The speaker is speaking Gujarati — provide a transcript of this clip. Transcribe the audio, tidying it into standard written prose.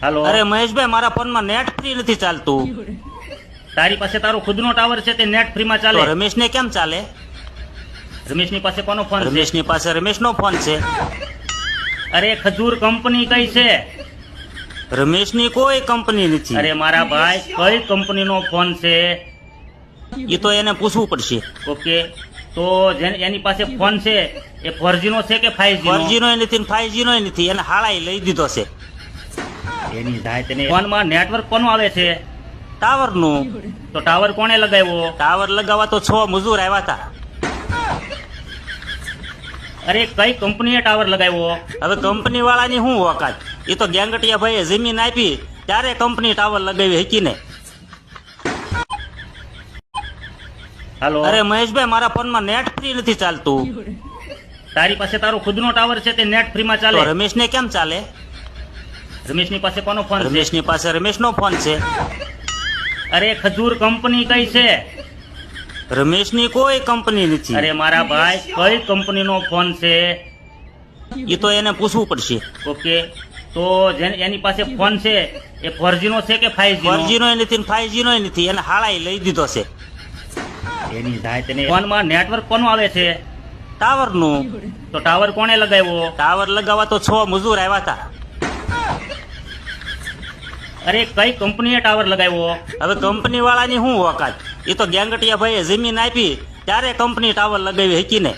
હાલો. અરે મહેશભાઈ, મારા ફોનમાં નેટ ફ્રી નથી ચાલતું. તારી પાસે તારો ખુદનો ટાવર છે તે નેટ ફ્રીમાં તો ચાલે. રમેશને કેમ ચાલે? રમેશની પાસે કોનો ફોન છે? રમેશની પાસે રમેશનો ફોન છે. અરે ખજૂર કંપની કઈ છે? રમેશની કોઈ કંપની નથી. અરે મારા ભાઈ, કઈ કંપનીનો ફોન છે? એ તો એને પૂછવું પડશે. ઓકે, તો એની પાસે ફોન છે એ 4G નો છે કે 5G નો? 4G નો નથી, 5G નો નથી. એને હાળાઈ લઈ દીધો છે. એની જાય તેને ફોનમાં નેટવર્ક કોનું આવે છે? ટાવર નું. તો ટાવર કોણે લગાવ્યો? ટાવર લગાવવા તો 6 મજૂર આવ્યા હતા. અરે કઈ કંપનીએ ટાવર લગાવ્યો? હવે કંપની વાળાની શું વકાત? એ તો ગેંગટિયા ભાઈએ જમીન આપી ત્યારે કંપની ટાવર લગાવી હકીને. હાલો. અરે મહેશભાઈ, મારા ફોનમાં નેટ ફ્રી નથી ચાલતું. તારી પાસે તારો ખુદનો ટાવર છે તે નેટ ફ્રીમાં તો ચાલે. રમેશને કેમ ચાલે? રમેશની પાસે કોનો ફોન છે? રમેશની પાસે રમેશનો ફોન છે. અરે ખજૂર કંપની કઈ છે? રમેશની કોઈ કંપની નથી. અરે મારા ભાઈ, કઈ કંપનીનો ફોન છે? એ તો એને પૂછવું પડશે. ઓકે, તો એની પાસે ફોન છે એ 4G નો છે કે 5G નો? 4G નો નથી, 5G નો નથી. એને હાળાઈ લઈ દીધો છે. એની જાય તેને ફોનમાં નેટવર્ક કોનું આવે છે? ટાવર નું. તો ટાવર કોણે લગાવ્યો? ટાવર લગાવવા તો 6 મજૂર આવ્યા હતા. અરે કઈ કંપનીએ ટાવર લગાવ્યો? હવે કંપની વાળાની શું વકાત? એ તો ગેંગટિયા ભાઈએ જમીન આપી ત્યારે કંપની ટાવર લગાવી હકીને.